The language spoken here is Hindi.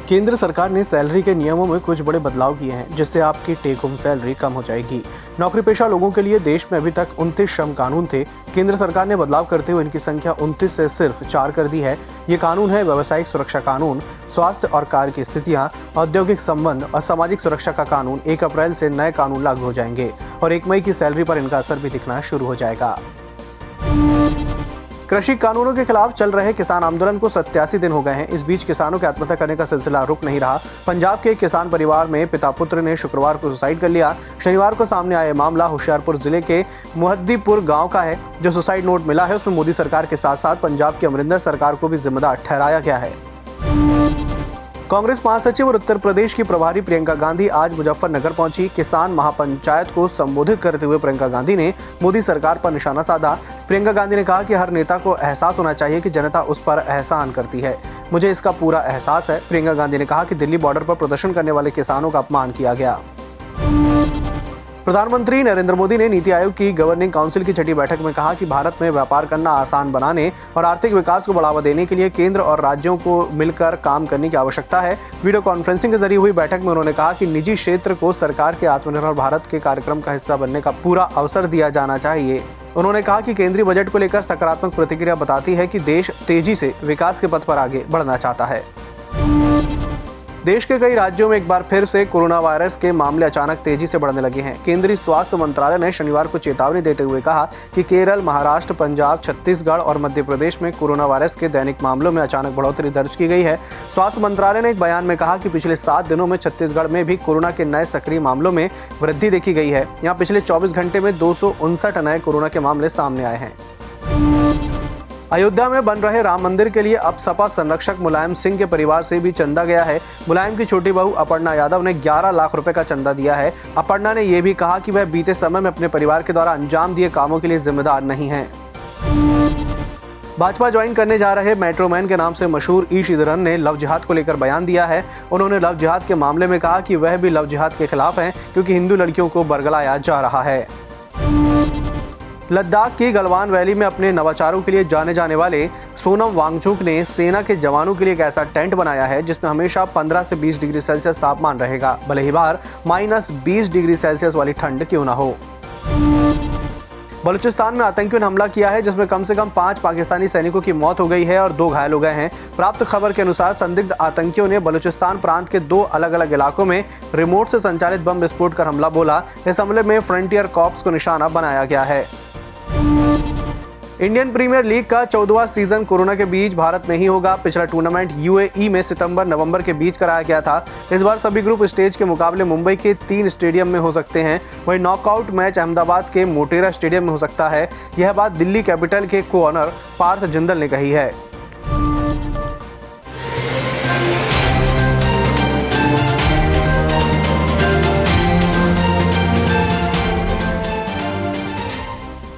केंद्र सरकार ने सैलरी के नियमों में कुछ बड़े बदलाव किए हैं, जिससे आपकी टेक होम सैलरी कम हो जाएगी। नौकरी पेशा लोगों के लिए देश में अभी तक 29 श्रम कानून थे। केंद्र सरकार ने बदलाव करते हुए इनकी संख्या 29 से सिर्फ 4 कर दी है। ये कानून है व्यावसायिक सुरक्षा कानून, स्वास्थ्य और कार्य की स्थितियां, औद्योगिक संबंध और सामाजिक सुरक्षा का कानून। 1 अप्रैल से नए कानून लागू हो जाएंगे और 1 मई की सैलरी पर इनका असर भी दिखना शुरू हो जाएगा। कृषि कानूनों के खिलाफ चल रहे किसान आंदोलन को 87 दिन हो गए हैं। इस बीच किसानों के आत्महत्या करने का सिलसिला रुक नहीं रहा। पंजाब के एक किसान परिवार में पिता पुत्र ने शुक्रवार को सुसाइड कर लिया। शनिवार को सामने आया मामला होशियारपुर जिले के मुहद्दीपुर गांव का है। जो सुसाइड नोट मिला है उसमें मोदी सरकार के साथ साथ पंजाब की अमरिंदर सरकार को भी जिम्मेदार ठहराया गया है। कांग्रेस महासचिव और उत्तर प्रदेश की प्रभारी प्रियंका गांधी आज मुजफ्फरनगर पहुंची। किसान महापंचायत को संबोधित करते हुए प्रियंका गांधी ने मोदी सरकार पर निशाना साधा। प्रियंका गांधी ने कहा कि हर नेता को एहसास होना चाहिए कि जनता उस पर एहसान करती है। मुझे इसका पूरा एहसास है। प्रियंका गांधी ने कहा कि दिल्ली बॉर्डर पर प्रदर्शन करने वाले किसानों का अपमान किया गया। प्रधानमंत्री नरेंद्र मोदी ने नीति आयोग की गवर्निंग काउंसिल की छठी बैठक में कहा कि भारत में व्यापार करना आसान बनाने और आर्थिक विकास को बढ़ावा देने के लिए केंद्र और राज्यों को मिलकर काम करने की आवश्यकता है। वीडियो कॉन्फ्रेंसिंग के जरिए हुई बैठक में उन्होंने कहा कि निजी क्षेत्र को सरकार के आत्मनिर्भर भारत के कार्यक्रम का हिस्सा बनने का पूरा अवसर दिया जाना चाहिए। उन्होंने कहा कि केंद्रीय बजट को लेकर सकारात्मक प्रतिक्रिया बताती है कि देश तेजी से विकास के पथ पर आगे बढ़ना चाहता है। देश के कई राज्यों में एक बार फिर से कोरोना वायरस के मामले अचानक तेजी से बढ़ने लगे हैं। केंद्रीय स्वास्थ्य मंत्रालय ने शनिवार को चेतावनी देते हुए कहा कि केरल, महाराष्ट्र, पंजाब, छत्तीसगढ़ और मध्य प्रदेश में कोरोना वायरस के दैनिक मामलों में अचानक बढ़ोतरी दर्ज की गई है। स्वास्थ्य मंत्रालय ने एक बयान में कहा कि पिछले 7 दिनों में छत्तीसगढ़ में भी कोरोना के नए सक्रिय मामलों में वृद्धि देखी गई है। यहाँ पिछले 24 घंटे में 259 नए कोरोना के मामले सामने आए हैं। अयोध्या में बन रहे राम मंदिर के लिए अब सपा संरक्षक मुलायम सिंह के परिवार से भी चंदा गया है। मुलायम की छोटी बहू अपर्णा यादव ने 11 लाख रुपए का चंदा दिया है। अपर्णा ने यह भी कहा कि वह बीते समय में अपने परिवार के द्वारा अंजाम दिए कामों के लिए जिम्मेदार नहीं है। भाजपा ज्वाइन करने जा रहे मेट्रोमैन के नाम से मशहूर ई श्रीधरन ने लव जिहाद को लेकर बयान दिया है। उन्होंने लव जिहाद के मामले में कहा कि वह भी लव जिहाद के खिलाफ हैं, क्योंकि हिंदू लड़कियों को बरगलाया जा रहा है। लद्दाख की गलवान वैली में अपने नवाचारों के लिए जाने जाने वाले सोनम वांगचुक ने सेना के जवानों के लिए एक ऐसा टेंट बनाया है जिसमें हमेशा 15 से 20 डिग्री सेल्सियस तापमान रहेगा, भले ही बाहर -20 डिग्री सेल्सियस वाली ठंड क्यों ना हो। बलूचिस्तान में आतंकियों ने हमला किया है जिसमें कम से कम 5 पाकिस्तानी सैनिकों की मौत हो गई है और 2 घायल हो गए हैं। प्राप्त खबर के अनुसार संदिग्ध आतंकियों ने बलूचिस्तान प्रांत के 2 अलग-अलग इलाकों में रिमोट से संचालित बम विस्फोट कर हमला बोला। इस हमले में फ्रंटियर कॉर्प्स को निशाना बनाया गया है। इंडियन प्रीमियर लीग का 14वां सीजन कोरोना के बीच भारत में ही होगा। पिछला टूर्नामेंट यूएई में सितंबर-नवंबर के बीच कराया गया था। इस बार सभी ग्रुप स्टेज के मुकाबले मुंबई के 3 स्टेडियम में हो सकते हैं। वहीं नॉकआउट मैच अहमदाबाद के मोटेरा स्टेडियम में हो सकता है। यह बात दिल्ली कैपिटल के को-ऑनर पार्थ जिंदल ने कही है।